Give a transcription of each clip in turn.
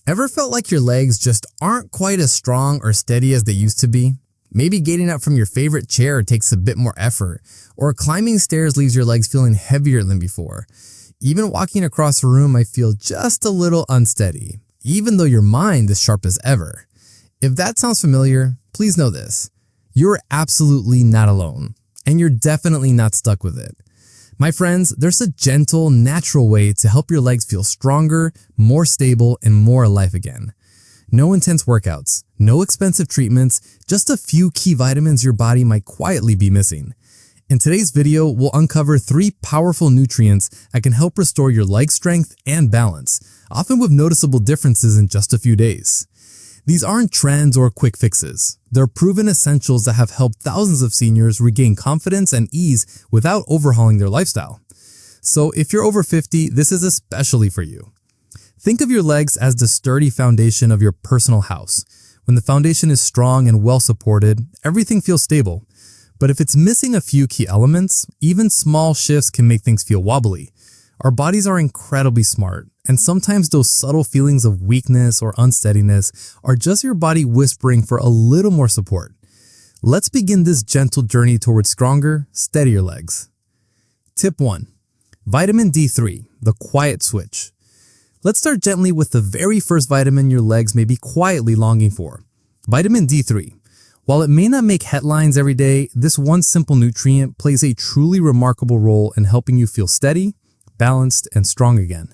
Ever felt like your legs just aren't quite as strong or steady as they used to be? Maybe getting up from your favorite chair takes a bit more effort, or climbing stairs leaves your legs feeling heavier than before. Even walking across a room might feel just a little unsteady, even though your mind is sharp as ever. If that sounds familiar, please know this. You're absolutely not alone, and you're definitely not stuck with it. My friends, there's a gentle, natural way to help your legs feel stronger, more stable, and more alive again. No intense workouts, no expensive treatments, just a few key vitamins your body might quietly be missing. In today's video, we'll uncover 3 powerful nutrients that can help restore your leg strength and balance, often with noticeable differences in just a few days. These aren't trends or quick fixes. They're proven essentials that have helped thousands of seniors regain confidence and ease without overhauling their lifestyle. So if you're over 50, this is especially for you. Think of your legs as the sturdy foundation of your personal house. When the foundation is strong and well supported, everything feels stable. But if it's missing a few key elements, even small shifts can make things feel wobbly. Our bodies are incredibly smart, and sometimes those subtle feelings of weakness or unsteadiness are just your body whispering for a little more support. Let's begin this gentle journey towards stronger, steadier legs. Tip 1. Vitamin D3, the quiet switch. Let's start gently with the very first vitamin your legs may be quietly longing for. Vitamin D3. While it may not make headlines every day, this one simple nutrient plays a truly remarkable role in helping you feel steady, balanced, and strong again.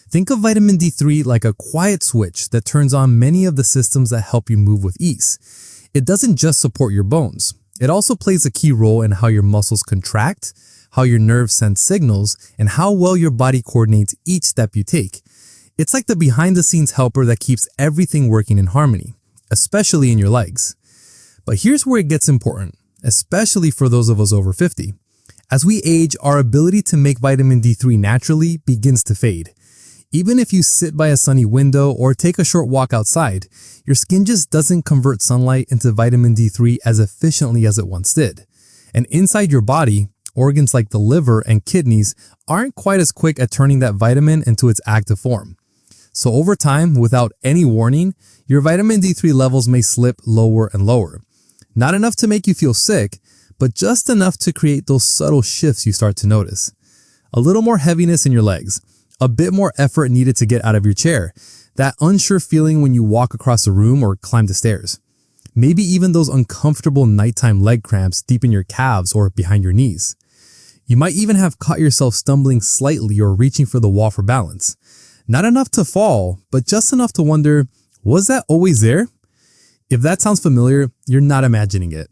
Think of vitamin D3 like a quiet switch that turns on many of the systems that help you move with ease. It doesn't just support your bones. It also plays a key role in how your muscles contract, how your nerves send signals, and how well your body coordinates each step you take. It's like the behind-the-scenes helper that keeps everything working in harmony, especially in your legs. But here's where it gets important, especially for those of us over 50. As we age, our ability to make vitamin D3 naturally begins to fade. Even if you sit by a sunny window or take a short walk outside, your skin just doesn't convert sunlight into vitamin D3 as efficiently as it once did. And inside your body, organs like the liver and kidneys aren't quite as quick at turning that vitamin into its active form. So over time, without any warning, your vitamin D3 levels may slip lower and lower. Not enough to make you feel sick, but just enough to create those subtle shifts you start to notice. A little more heaviness in your legs, a bit more effort needed to get out of your chair, that unsure feeling when you walk across a room or climb the stairs. Maybe even those uncomfortable nighttime leg cramps deep in your calves or behind your knees. You might even have caught yourself stumbling slightly or reaching for the wall for balance. Not enough to fall, but just enough to wonder, was that always there? If that sounds familiar, you're not imagining it.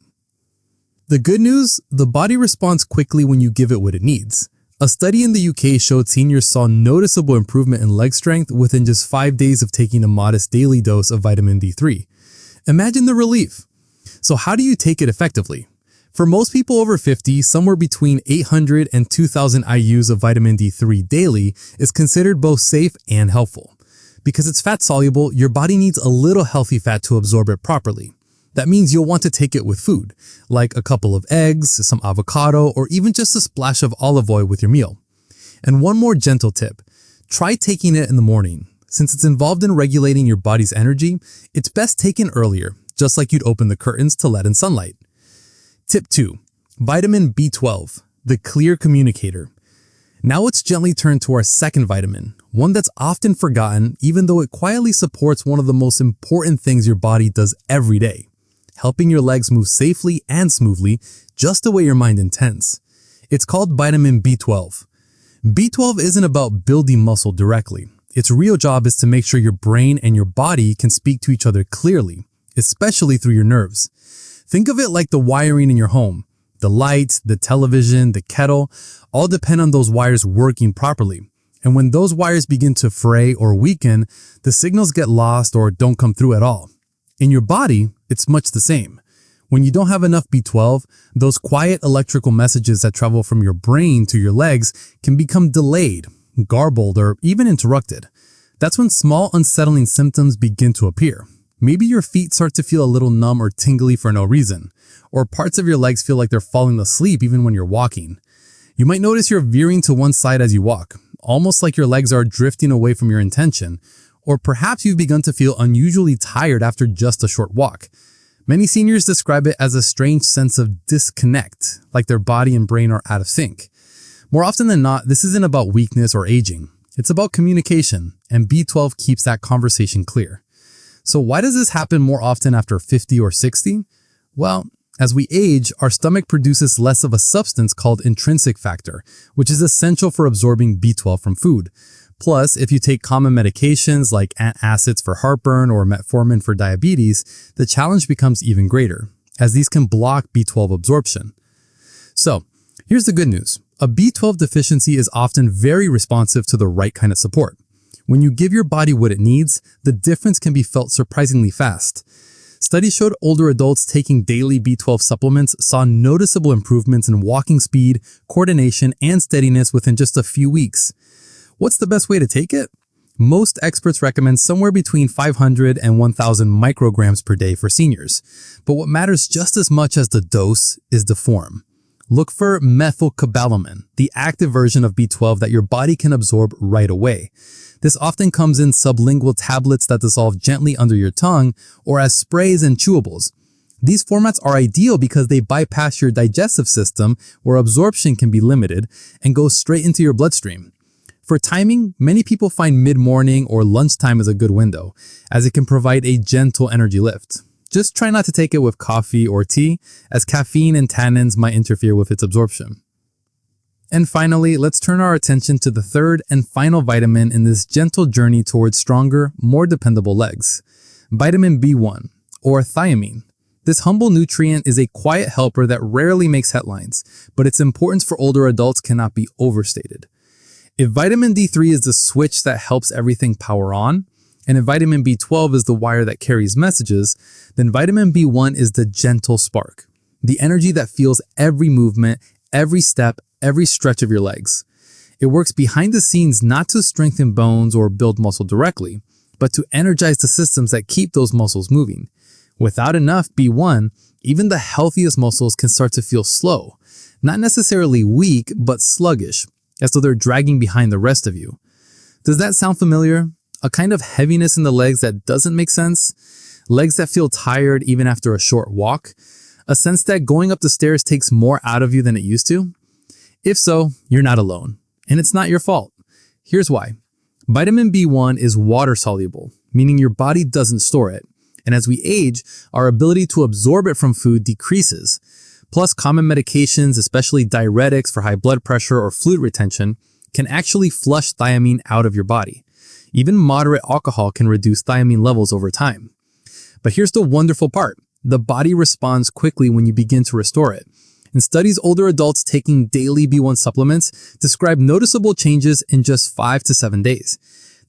The good news, the body responds quickly when you give it what it needs. A study in the UK showed seniors saw noticeable improvement in leg strength within just 5 days of taking a modest daily dose of vitamin D3. Imagine the relief. So how do you take it effectively? For most people over 50, somewhere between 800 and 2000 IUs of vitamin D3 daily is considered both safe and helpful. Because it's fat soluble, your body needs a little healthy fat to absorb it properly. That means you'll want to take it with food, like a couple of eggs, some avocado, or even just a splash of olive oil with your meal. And one more gentle tip, try taking it in the morning. Since it's involved in regulating your body's energy, it's best taken earlier, just like you'd open the curtains to let in sunlight. Tip 2. Vitamin B12, the clear communicator. Now let's gently turn to our second vitamin, one that's often forgotten even though it quietly supports one of the most important things your body does every day, helping your legs move safely and smoothly, just the way your mind intends. It's called vitamin B12. B12 isn't about building muscle directly. Its real job is to make sure your brain and your body can speak to each other clearly, especially through your nerves. Think of it like the wiring in your home. The lights, the television, the kettle, all depend on those wires working properly. And when those wires begin to fray or weaken, the signals get lost or don't come through at all. In your body, it's much the same. When you don't have enough B12, those quiet electrical messages that travel from your brain to your legs can become delayed, garbled, or even interrupted. That's when small unsettling symptoms begin to appear. Maybe your feet start to feel a little numb or tingly for no reason, or parts of your legs feel like they're falling asleep even when you're walking. You might notice you're veering to one side as you walk, almost like your legs are drifting away from your intention, Or perhaps you've begun to feel unusually tired after just a short walk. Many seniors describe it as a strange sense of disconnect, like their body and brain are out of sync. More often than not, this isn't about weakness or aging. It's about communication, and B12 keeps that conversation clear. So why does this happen more often after 50 or 60? Well, as we age, our stomach produces less of a substance called intrinsic factor, which is essential for absorbing B12 from food. Plus, if you take common medications like antacids for heartburn or metformin for diabetes, the challenge becomes even greater, as these can block B12 absorption. So, here's the good news. A B12 deficiency is often very responsive to the right kind of support. When you give your body what it needs, the difference can be felt surprisingly fast. Studies showed older adults taking daily B12 supplements saw noticeable improvements in walking speed, coordination, and steadiness within just a few weeks. What's the best way to take it? Most experts recommend somewhere between 500 and 1,000 micrograms per day for seniors. But what matters just as much as the dose is the form. Look for methylcobalamin, the active version of B12 that your body can absorb right away. This often comes in sublingual tablets that dissolve gently under your tongue or as sprays and chewables. These formats are ideal because they bypass your digestive system where absorption can be limited and go straight into your bloodstream. For timing, many people find mid-morning or lunchtime is a good window, as it can provide a gentle energy lift. Just try not to take it with coffee or tea, as caffeine and tannins might interfere with its absorption. And finally, let's turn our attention to the third and final vitamin in this gentle journey towards stronger, more dependable legs. Vitamin B1, or thiamine. This humble nutrient is a quiet helper that rarely makes headlines, but its importance for older adults cannot be overstated. If vitamin D3 is the switch that helps everything power on, and if vitamin B12 is the wire that carries messages, then vitamin B1 is the gentle spark, the energy that fuels every movement, every step, every stretch of your legs. It works behind the scenes not to strengthen bones or build muscle directly, but to energize the systems that keep those muscles moving. Without enough B1, even the healthiest muscles can start to feel slow, not necessarily weak, but sluggish, as though they're dragging behind the rest of you. Does that sound familiar? A kind of heaviness in the legs that doesn't make sense? Legs that feel tired even after a short walk? A sense that going up the stairs takes more out of you than it used to? If so, you're not alone. And it's not your fault. Here's why. Vitamin B1 is water soluble, meaning your body doesn't store it. And as we age, our ability to absorb it from food decreases. Plus, common medications, especially diuretics for high blood pressure or fluid retention, can actually flush thiamine out of your body. Even moderate alcohol can reduce thiamine levels over time. But here's the wonderful part. The body responds quickly when you begin to restore it. In studies, older adults taking daily B1 supplements describe noticeable changes in just 5 to 7 days.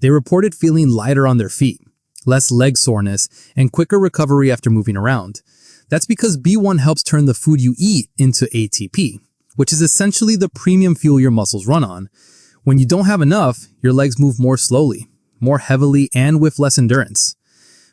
They reported feeling lighter on their feet, less leg soreness, and quicker recovery after moving around. That's because B1 helps turn the food you eat into ATP, which is essentially the premium fuel your muscles run on. When you don't have enough, your legs move more slowly, more heavily, and with less endurance.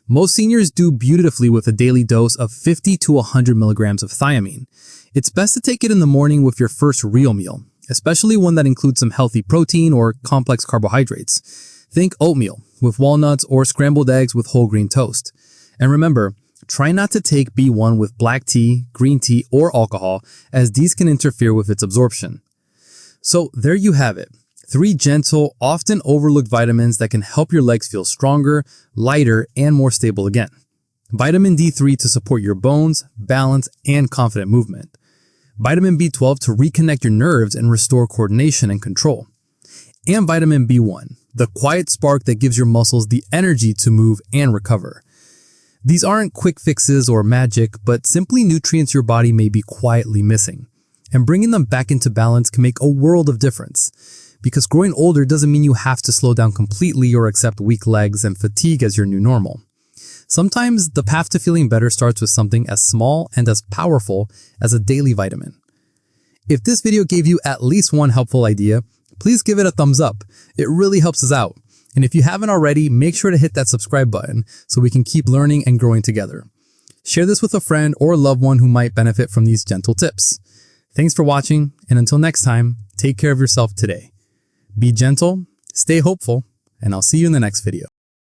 Most seniors do beautifully with a daily dose of 50 to 100 milligrams of thiamine. It's best to take it in the morning with your first real meal, especially one that includes some healthy protein or complex carbohydrates. Think oatmeal with walnuts or scrambled eggs with whole grain toast. And remember, try not to take B1 with black tea, green tea, or alcohol, as these can interfere with its absorption. So there you have it. 3 gentle, often overlooked vitamins that can help your legs feel stronger, lighter, and more stable again. Vitamin D3 to support your bones, balance, and confident movement. Vitamin B12 to reconnect your nerves and restore coordination and control. And vitamin B1, the quiet spark that gives your muscles the energy to move and recover. These aren't quick fixes or magic, but simply nutrients your body may be quietly missing. And bringing them back into balance can make a world of difference. Because growing older doesn't mean you have to slow down completely or accept weak legs and fatigue as your new normal. Sometimes the path to feeling better starts with something as small and as powerful as a daily vitamin. If this video gave you at least one helpful idea, please give it a thumbs up. It really helps us out. And if you haven't already, make sure to hit that subscribe button so we can keep learning and growing together. Share this with a friend or loved one who might benefit from these gentle tips. Thanks for watching, and until next time, take care of yourself today. Be gentle, stay hopeful, and I'll see you in the next video.